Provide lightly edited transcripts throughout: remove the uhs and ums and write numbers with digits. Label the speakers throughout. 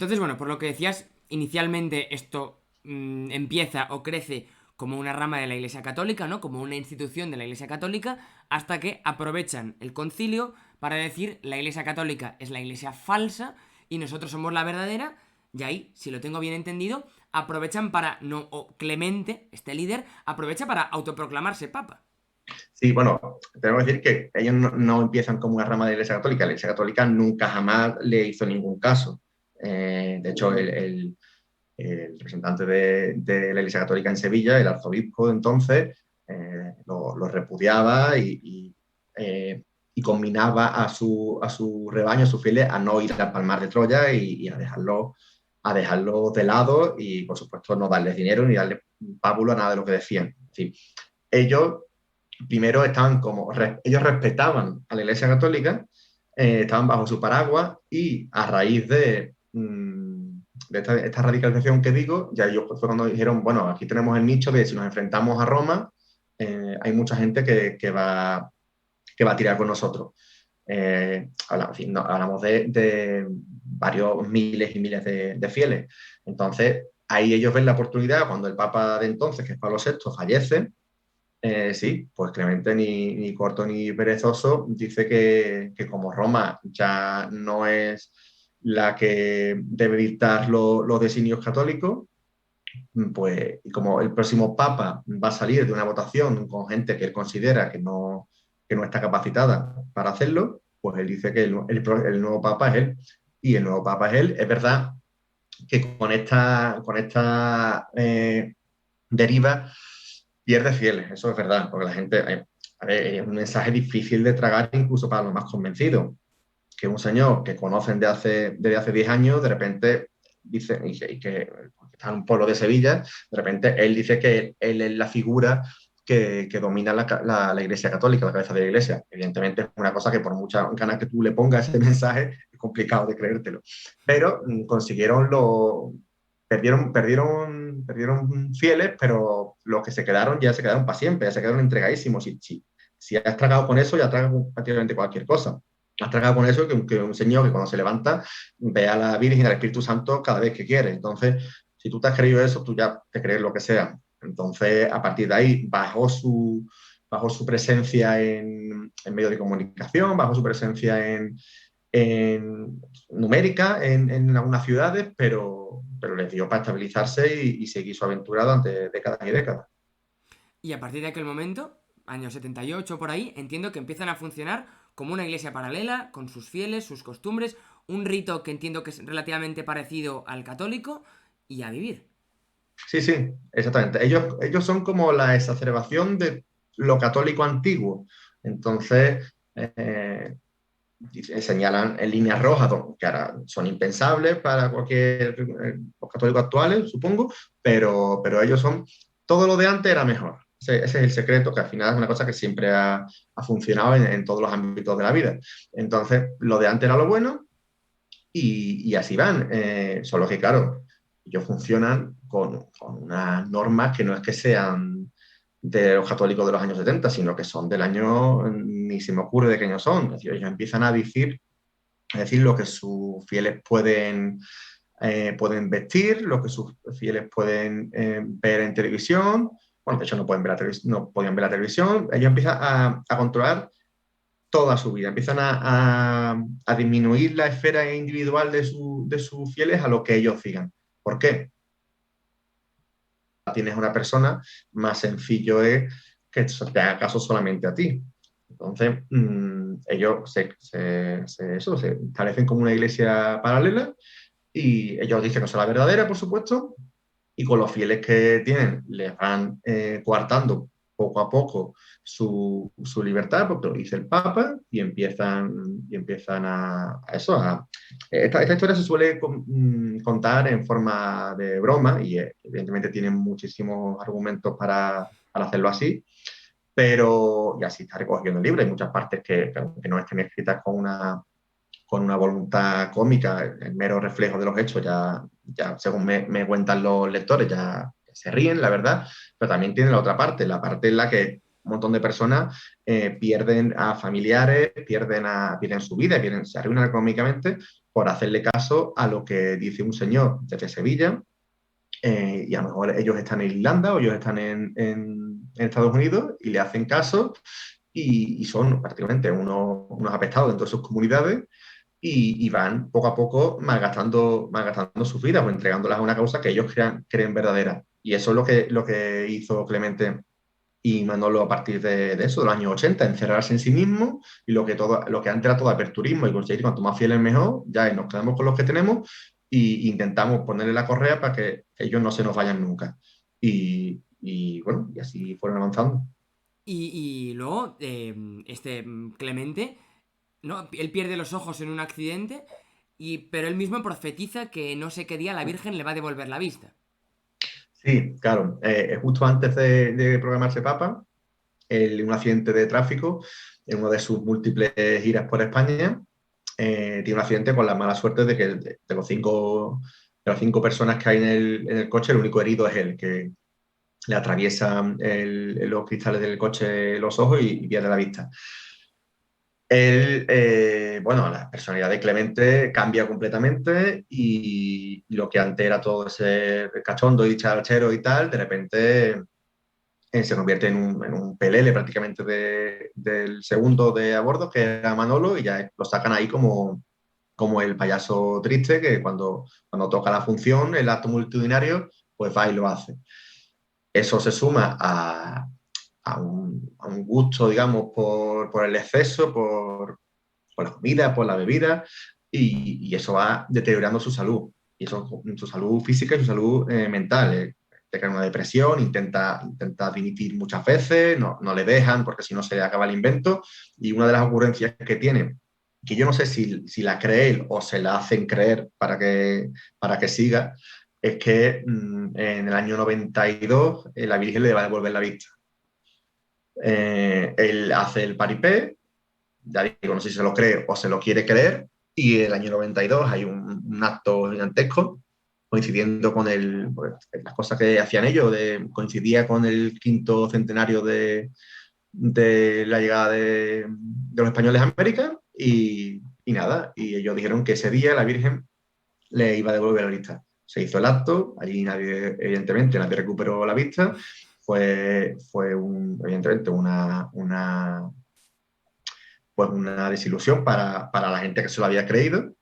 Speaker 1: Entonces, bueno, por lo que decías, inicialmente esto empieza o crece como una rama de la Iglesia Católica, ¿no? Como una institución de la Iglesia Católica, hasta que aprovechan el concilio para decir la Iglesia Católica es la Iglesia falsa y nosotros somos la verdadera, y ahí, si lo tengo bien entendido, aprovechan para, no, o Clemente, este líder, aprovecha para autoproclamarse papa.
Speaker 2: Sí, bueno, tenemos que decir que ellos no empiezan como una rama de la Iglesia Católica. La Iglesia Católica nunca jamás le hizo ningún caso. De hecho, el representante de la Iglesia Católica en Sevilla, el arzobispo de entonces, lo repudiaba y combinaba a su rebaño, a sus fieles, a no ir al Palmar de Troya y a dejarlo de lado y, por supuesto, no darles dinero ni darle pábulo a nada de lo que decían. Es decir, ellos primero estaban ellos respetaban a la Iglesia Católica, estaban bajo su paraguas y a raíz de esta radicalización que digo, ya ellos fue cuando dijeron, bueno, aquí tenemos el nicho de si nos enfrentamos a Roma, hay mucha gente que va a tirar con nosotros. Hablamos de varios miles y miles de fieles. Entonces, ahí ellos ven la oportunidad, cuando el Papa de entonces, que es Pablo VI, fallece. Sí, pues Clemente ni corto ni perezoso dice que como Roma ya no es la que debe dictar los designios católicos, pues y como el próximo papa va a salir de una votación con gente que él considera que no está capacitada para hacerlo, pues él dice que el nuevo papa es él. Y el nuevo papa es él. Es verdad que con esta deriva pierde fieles, eso es verdad, porque la gente, a ver, es un mensaje difícil de tragar incluso para los más convencidos, que un señor que conocen desde hace 10 años, de repente dice, y que está en un pueblo de Sevilla, de repente él dice que él es la figura que domina la Iglesia Católica, la cabeza de la Iglesia. Evidentemente es una cosa que por muchas ganas que tú le pongas ese mensaje, es complicado de creértelo. Pero perdieron fieles, pero los que se quedaron ya se quedaron para siempre, ya se quedaron entregadísimos. Si has tragado con eso, ya tragas prácticamente cualquier cosa. Has tragado con eso que un señor que cuando se levanta ve a la Virgen y al Espíritu Santo cada vez que quiere. Entonces, si tú te has creído eso, tú ya te crees lo que sea. Entonces, a partir de ahí, bajo su presencia en medios de comunicación, bajo su presencia en numérica en algunas ciudades, pero les dio para estabilizarse y seguir su aventura durante décadas y décadas.
Speaker 1: Y a partir de aquel momento, años 78 por ahí, entiendo que empiezan a funcionar como una iglesia paralela, con sus fieles, sus costumbres, un rito que entiendo que es relativamente parecido al católico, y a vivir.
Speaker 2: Sí, sí, exactamente. Ellos son como la exacerbación de lo católico antiguo. Entonces, señalan en líneas rojas, que ahora son impensables para cualquier los católicos actuales, supongo, pero ellos son, todo lo de antes era mejor. Ese es el secreto, que al final es una cosa que siempre ha funcionado en todos los ámbitos de la vida. Entonces, lo de antes era lo bueno y así van. Solo que, claro, ellos funcionan con unas normas que no es que sean de los católicos de los años 70, sino que son del año, ni se me ocurre de qué año son. Es decir, ellos empiezan a decir lo que sus fieles pueden vestir, lo que sus fieles pueden ver en televisión. Bueno, de hecho no, no podían ver la televisión. Ellos empiezan a controlar toda su vida, empiezan a disminuir la esfera individual de sus fieles a lo que ellos digan. ¿Por qué? Tienes una persona, más sencillo es que te haga caso solamente a ti. Entonces, ellos se establecen como una iglesia paralela y ellos dicen que son la verdadera, por supuesto, y con los fieles que tienen les van coartando poco a poco su libertad, porque lo dice el Papa, y empiezan a eso. Esta historia se suele contar en forma de broma y evidentemente tienen muchísimos argumentos para hacerlo así, pero y así está recogiendo el libro. Hay muchas partes que no estén escritas con una voluntad cómica, el mero reflejo de los hechos, ya según me cuentan los lectores, ya se ríen, la verdad, pero también tiene la otra parte, la parte en la que un montón de personas pierden a familiares, pierden su vida, se arruinan económicamente por hacerle caso a lo que dice un señor desde Sevilla, y a lo mejor ellos están en Irlanda o ellos están en Estados Unidos y le hacen caso y son prácticamente unos apestados dentro de sus comunidades y van poco a poco malgastando sus vidas o entregándolas a una causa que ellos creen verdadera. Y eso es lo que hizo Clemente y Manolo a partir de eso, de los años 80, encerrarse en sí mismo y lo que antes era todo aperturismo y conseguir cuanto más fieles mejor, ya nos quedamos con los que tenemos e intentamos ponerle la correa para que ellos no se nos vayan nunca. Y bueno, y así fueron avanzando.
Speaker 1: Y luego, Clemente, ¿no? Él pierde los ojos en un accidente, pero él mismo profetiza que no sé qué día la Virgen le va a devolver la vista.
Speaker 2: Sí, claro. Justo antes de programarse Papa, un accidente de tráfico en una de sus múltiples giras por España, tiene un accidente con la mala suerte de que de las cinco personas que hay en el coche, el único herido es él, que le atraviesa los cristales del coche los ojos y pierde la vista. Él, bueno, la personalidad de Clemente cambia completamente y lo que antes era todo ese cachondo y charachero y tal, de repente se convierte en un pelele prácticamente del segundo de a bordo, que era Manolo, y ya lo sacan ahí como el payaso triste que cuando toca la función, el acto multitudinario, pues va y lo hace. Eso se suma a un gusto, digamos, por el exceso, por la comida, por la bebida, y eso va deteriorando su salud, y eso, su salud física y su salud mental. Te cae una depresión, intenta dimitir muchas veces, no le dejan porque si no se le acaba el invento, y una de las ocurrencias que tiene, que yo no sé si la cree él o se la hacen creer para que siga, es que en el año 92 la Virgen le va a devolver la vista. Él hace el paripé, ya digo, no sé si se lo cree o se lo quiere creer, y en el año 92 hay un acto gigantesco coincidiendo con pues, las cosas que hacían ellos, coincidía con el quinto centenario de la llegada de los españoles a América, y nada, y ellos dijeron que ese día la Virgen le iba a devolver la vista. Se hizo el acto, allí evidentemente nadie recuperó la vista, fue evidentemente una desilusión para la gente que se lo había creído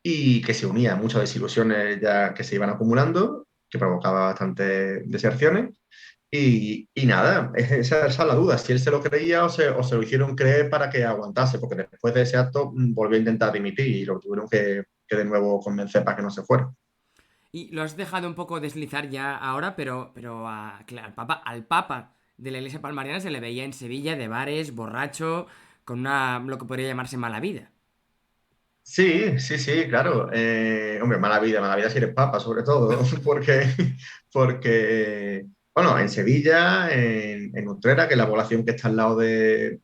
Speaker 2: y que se unía a muchas desilusiones ya que se iban acumulando, que provocaba bastantes deserciones. Y nada, esa es la duda, si él se lo creía o se lo hicieron creer para que aguantase, porque después de ese acto volvió a intentar dimitir y lo tuvieron que de nuevo convencer para que no se fuera.
Speaker 1: Y lo has dejado un poco deslizar ya ahora, pero al Papa de la Iglesia Palmariana se le veía en Sevilla de bares, borracho, con lo que podría llamarse mala vida.
Speaker 2: Sí, sí, sí, claro. Hombre, mala vida si eres papa, sobre todo, porque bueno, en Sevilla, en Utrera, que es la población que está al lado de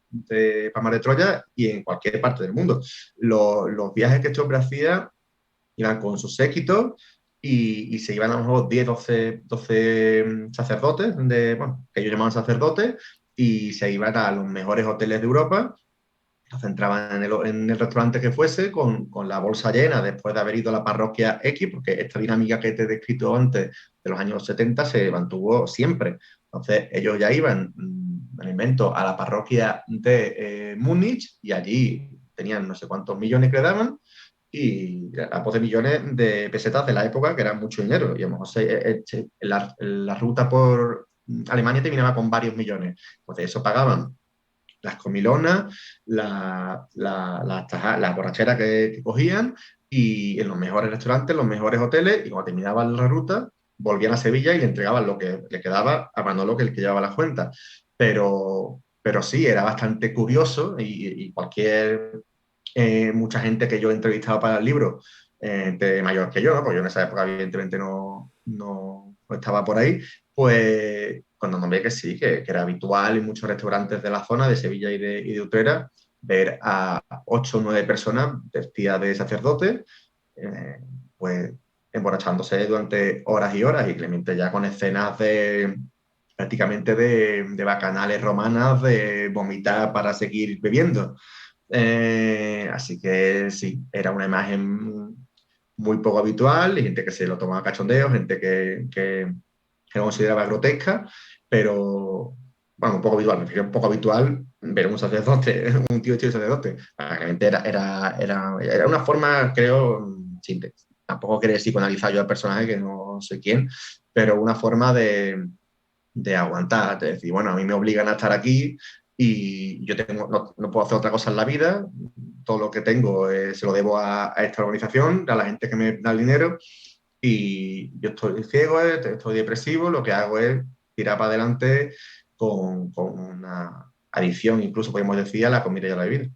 Speaker 2: Palma de Troya, y en cualquier parte del mundo. Los viajes que este hombre hacía iban con sus séquitos y se iban a lo mejor 10, 12 sacerdotes, bueno, que ellos llamaban sacerdotes, y se iban a los mejores hoteles de Europa, nos centraban en el restaurante que fuese, con la bolsa llena después de haber ido a la parroquia X, porque esta dinámica que te he descrito antes de los años 70 se mantuvo siempre. Entonces ellos ya iban, me invento, a la parroquia de Múnich, y allí tenían no sé cuántos millones que le daban, y a 12 millones de pesetas de la época, que era mucho dinero. Y a lo mejor la ruta por Alemania terminaba con varios millones. Entonces eso pagaban las comilonas, las borracheras que cogían, y en los mejores restaurantes, los mejores hoteles, y cuando terminaban la ruta, volvían a Sevilla y le entregaban lo que le quedaba a Manolo, que el que llevaba las cuentas. Pero sí, era bastante curioso, y mucha gente que yo he entrevistado para el libro, de mayor que yo, ¿no? Porque yo en esa época evidentemente no estaba por ahí, pues cuando nombré que sí, que era habitual en muchos restaurantes de la zona de Sevilla y de Utrera ver a 8 o 9 personas vestidas de sacerdotes, eh, pues emborrachándose durante horas y horas, y Clemente ya con escenas prácticamente de bacanales romanas, de vomitar para seguir bebiendo. Así que sí, era una imagen muy poco habitual, y gente que se lo toma a cachondeo, gente que lo consideraba grotesca, pero, bueno, un poco habitual, me refiero a un poco habitual ver un sacerdote, un tío vestido de sacerdote. Realmente era una forma, creo, simple. Tampoco quería psicoanalizar yo al personaje, que no sé quién, pero una forma de aguantar, de decir, bueno, a mí me obligan a estar aquí y yo no puedo hacer otra cosa en la vida, todo lo que tengo se lo debo a esta organización, a la gente que me da el dinero, y yo estoy ciego, estoy depresivo, lo que hago es tirar para adelante con una adicción, incluso podemos decir, a la comida y a la bebida.